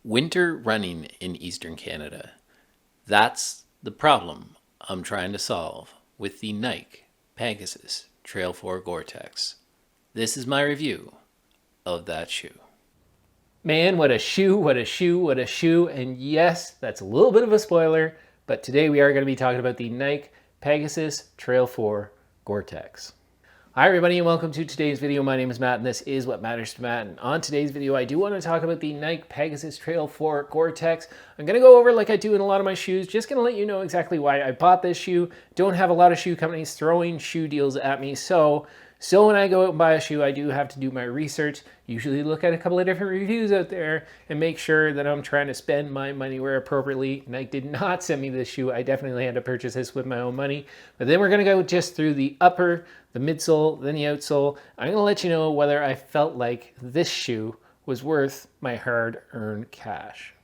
Winter running in Eastern Canada. That's the problem I'm trying to solve with the Nike Pegasus Trail 4 Gore Tex. This is my review of that shoe. Man, what a shoe, what a shoe, what a shoe. And yes, that's a little bit of a spoiler, but today we are going to be talking about the Nike Pegasus Trail 4 Gore Tex. Hi everybody and welcome to today's video. My name is Matt and this is What Matters to Matt. And on today's video, I do want to talk about the Nike Pegasus Trail 4 Gore Tex. I'm going to go over like I do in a lot of my shoes, just going to let you know exactly why I bought this shoe. Don't have a lot of shoe companies throwing shoe deals at me, so when I go out and buy a shoe, I do have to do my research, usually look at a couple of different reviews out there and make sure that I'm trying to spend my money where appropriately. Nike did not send me this shoe. I definitely had to purchase this with my own money. But then we're going to go just through the upper, the midsole, then the outsole. I'm going to let you know whether I felt like this shoe was worth my hard-earned cash.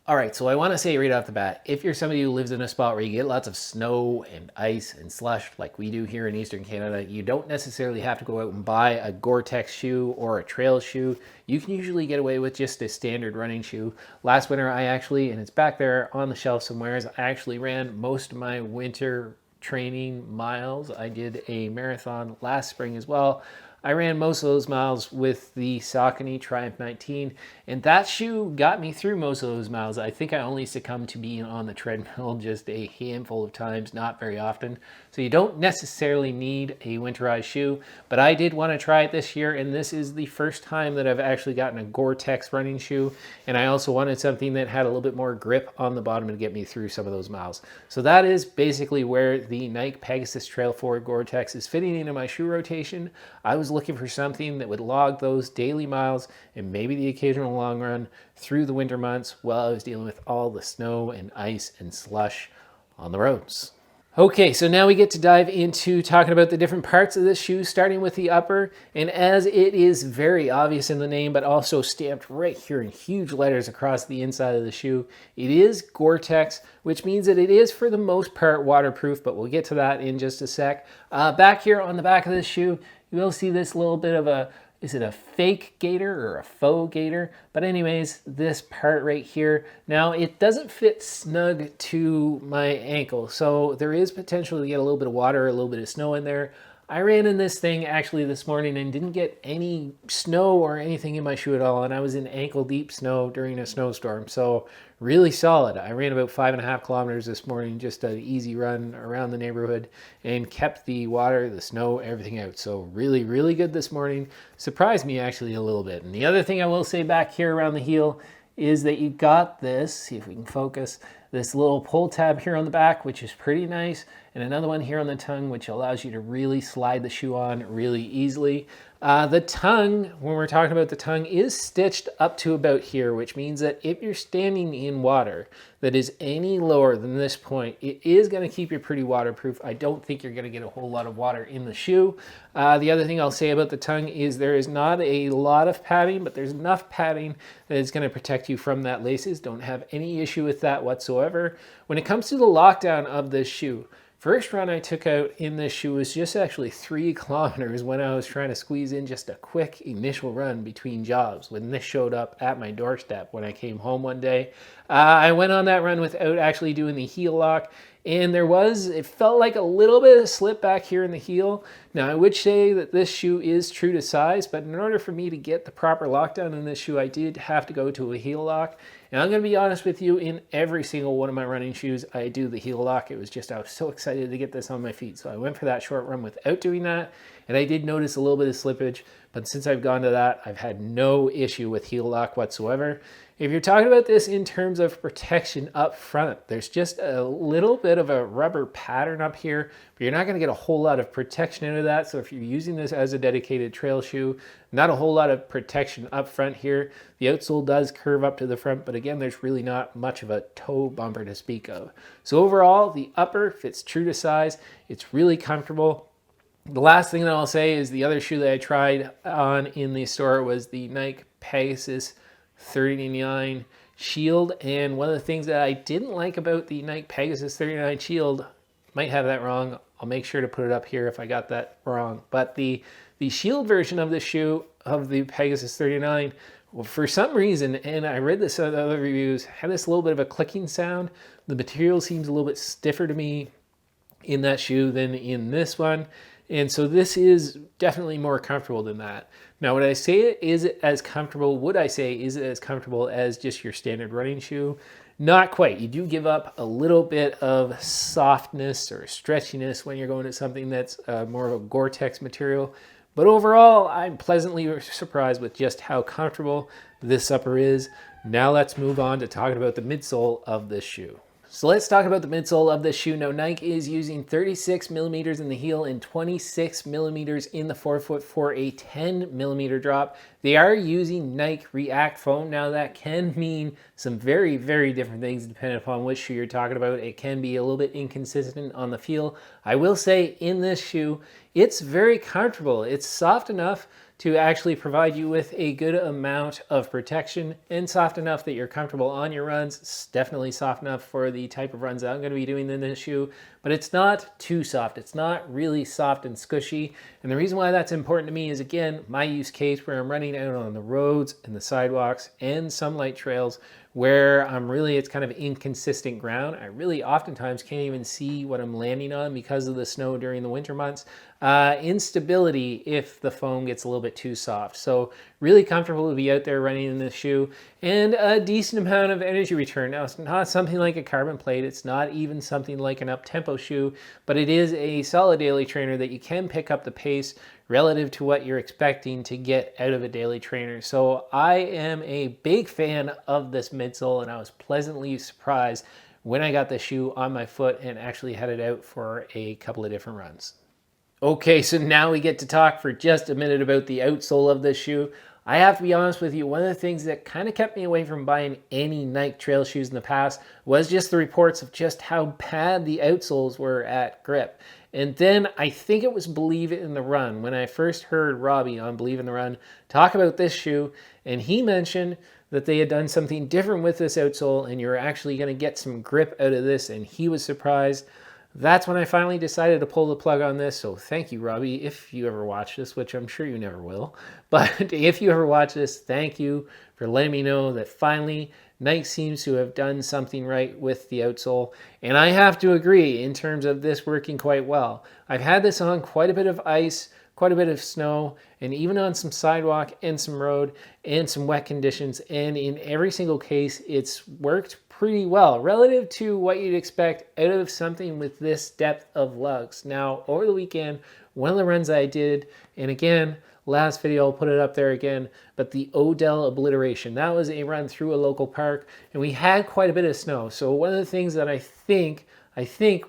All right, so I want to say right off the bat, if you're somebody who lives in a spot where you get lots of snow and ice and slush like we do here in Eastern Canada, you don't necessarily have to go out and buy a Gore Tex shoe or a trail shoe. You can usually get away with just a standard running shoe. Last winter, I actually, and it's back there on the shelf somewhere, I actually ran most of my winter training miles. I did a marathon last spring as well. I ran most of those miles with the Saucony Triumph 19, and that shoe got me through most of those miles. I think I only succumbed to being on the treadmill just a handful of times, not very often. So you don't necessarily need a winterized shoe, but I did want to try it this year, and this is the first time that I've actually gotten a Gore Tex running shoe, and I also wanted something that had a little bit more grip on the bottom to get me through some of those miles. So that is basically where the Nike Pegasus Trail 4 Gore Tex is fitting into my shoe rotation. I was looking for something that would log those daily miles and maybe the occasional long run through the winter months while I was dealing with all the snow and ice and slush on the roads. Okay, so now we get to dive into talking about the different parts of this shoe, starting with the upper. And as it is very obvious in the name, but also stamped right here in huge letters across the inside of the shoe, it is Gore Tex, which means that it is for the most part waterproof, but we'll get to that in just a sec. Back here on the back of this shoe, you will see this little bit of a, is it a fake gator or a faux gator? But anyways, this part right here, now it doesn't fit snug to my ankle, so there is potential to get a little bit of water, a little bit of snow in there. I ran in this thing actually this morning and didn't get any snow or anything in my shoe at all, and I was in ankle deep snow during a snowstorm, so really solid. I ran about 5.5 kilometers this morning, just an easy run around the neighborhood, and kept the water, the snow, everything out. So really, really good this morning. Surprised me actually a little bit. And the other thing I will say back here around the heel is that you got this, see if we can focus, this little pull tab here on the back, which is pretty nice, and another one here on the tongue, which allows you to really slide the shoe on really easily. The tongue, when we're talking about the tongue, is stitched up to about here, which means that if you're standing in water that is any lower than this point, it is going to keep you pretty waterproof. I don't think you're going to get a whole lot of water in the shoe. The other thing I'll say about the tongue is there is not a lot of padding, but there's enough padding that is going to protect you from that laces. Don't have any issue with that whatsoever. When it comes to the lockdown of this shoe, first run I took out in this shoe was just actually 3 kilometers when I was trying to squeeze in just a quick initial run between jobs when this showed up at my doorstep when I came home one day. I went on that run without actually doing the heel lock, and it felt like a little bit of slip back here in the heel. Now I would say that this shoe is true to size, but in order for me to get the proper lockdown in this shoe, I did have to go to a heel lock. And I'm going to be honest with you, in every single one of my running shoes, I do the heel lock. It was just, I was so excited to get this on my feet. So I went for that short run without doing that. And I did notice a little bit of slippage, but since I've gone to that, I've had no issue with heel lock whatsoever. If you're talking about this in terms of protection up front, there's just a little bit of a rubber pattern up here, but you're not going to get a whole lot of protection into that. So if you're using this as a dedicated trail shoe, not a whole lot of protection up front here. The outsole does curve up to the front, but again, there's really not much of a toe bumper to speak of. So overall, the upper fits true to size. It's really comfortable. The last thing that I'll say is the other shoe that I tried on in the store was the Nike Pegasus 39 Shield, and one of the things that I didn't like about the Nike Pegasus 39 Shield, might have that wrong, I'll make sure to put it up here if I got that wrong, but the Shield version of the shoe, of the Pegasus 39, Well, for some reason, and I read this in other reviews, had this little bit of a clicking sound. The material seems a little bit stiffer to me in that shoe than in this one. And so this is definitely more comfortable than that. Now, would I say is it as comfortable? Would I say is it as comfortable as just your standard running shoe? Not quite. You do give up a little bit of softness or stretchiness when you're going to something that's more of a Gore Tex material. But overall, I'm pleasantly surprised with just how comfortable this upper is. Now let's move on to talking about the midsole of this shoe. So let's talk about the midsole of this shoe. Now, Nike is using 36 millimeters in the heel and 26 millimeters in the forefoot for a 10 millimeter drop. They are using Nike React foam. Now, that can mean some very, very different things depending upon which shoe you're talking about. It can be a little bit inconsistent on the feel. I will say in this shoe, it's very comfortable. It's soft enough to actually provide you with a good amount of protection and soft enough that you're comfortable on your runs. It's definitely soft enough for the type of runs that I'm going to be doing in this shoe, but it's not too soft. It's not really soft and squishy. And the reason why that's important to me is, again, my use case where I'm running out on the roads and the sidewalks and some light trails where it's kind of inconsistent ground. I really oftentimes can't even see what I'm landing on because of the snow during the winter months. Instability if the foam gets a little bit too soft. So really comfortable to be out there running in this shoe, and a decent amount of energy return. Now, it's not something like a carbon plate. It's not even something like an up-tempo shoe, but it is a solid daily trainer that you can pick up the pace relative to what you're expecting to get out of a daily trainer. So I am a big fan of this midsole, and I was pleasantly surprised when I got the shoe on my foot and actually had it out for a couple of different runs. Okay, so now we get to talk for just a minute about the outsole of this shoe. I have to be honest with you, one of the things that kind of kept me away from buying any Nike trail shoes in the past was just the reports of just how bad the outsoles were at grip. And then I think it was Believe It in the Run when I first heard Robbie on Believe in the Run talk about this shoe, and he mentioned that they had done something different with this outsole and you're actually going to get some grip out of this, and he was surprised. That's when I finally decided to pull the plug on this. So thank you, Robbie, if you ever watch this, which I'm sure you never will. But if you ever watch this, thank you for letting me know that finally Nike seems to have done something right with the outsole. And I have to agree in terms of this working quite well. I've had this on quite a bit of ice, quite a bit of snow, and even on some sidewalk and some road and some wet conditions. And in every single case, it's worked pretty well relative to what you'd expect out of something with this depth of lugs. Now, over the weekend, one of the runs I did, and again, last video, I'll put it up there again, but the Odell Obliteration, that was a run through a local park, and we had quite a bit of snow. So one of the things that I think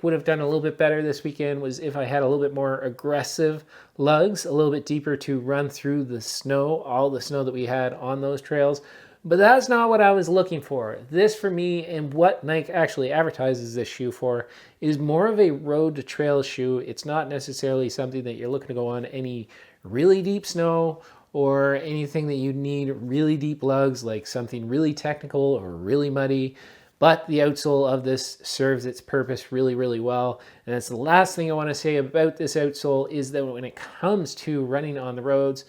would have done a little bit better this weekend was if I had a little bit more aggressive lugs, a little bit deeper to run through the snow, all the snow that we had on those trails. But that's not what I was looking for. This, for me, and what Nike actually advertises this shoe for, is more of a road to trail shoe. It's not necessarily something that you're looking to go on any really deep snow or anything that you need really deep lugs, like something really technical or really muddy. But the outsole of this serves its purpose really, really well. And that's the last thing I want to say about this outsole, is that when it comes to running on the roads,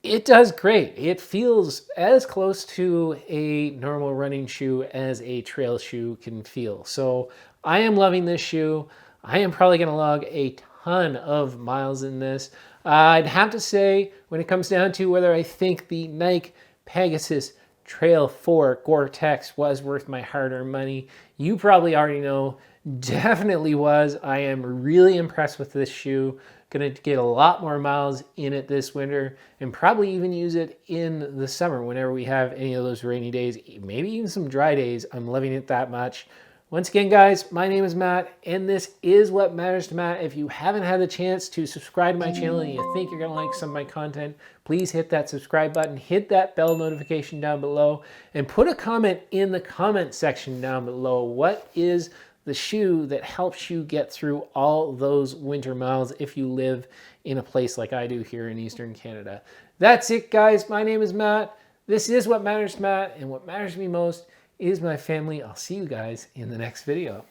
it does great. It feels as close to a normal running shoe as a trail shoe can feel. So I am loving this shoe. I am probably going to log a ton of miles in this. I'd have to say, when it comes down to whether I think the Nike Pegasus Trail 4 Gore Tex was worth my hard-earned money, you probably already know. Definitely was. I am really impressed with this shoe. Gonna get a lot more miles in it this winter, and probably even use it in the summer whenever we have any of those rainy days, maybe even some dry days. I'm loving it that much. Once again, guys, my name is Matt, and this is What Matters to Matt. If you haven't had the chance to subscribe to my channel and you think you're gonna like some of my content, please hit that subscribe button, hit that bell notification down below, and put a comment in the comment section down below. What is the shoe that helps you get through all those winter miles if you live in a place like I do here in Eastern Canada? That's it, guys. My name is Matt. This is What Matters to Matt, and what matters to me most is my family. I'll see you guys in the next video.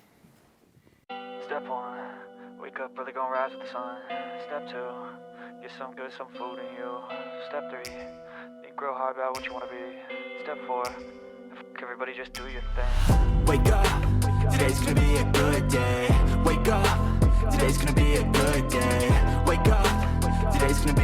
Step 1, wake up early, gonna rise with the sun. Step 2, get some good, some food in you. Step 3, grow high about what you want to be. Step 4, everybody just do your thing. Wake up, today's gonna be a good day.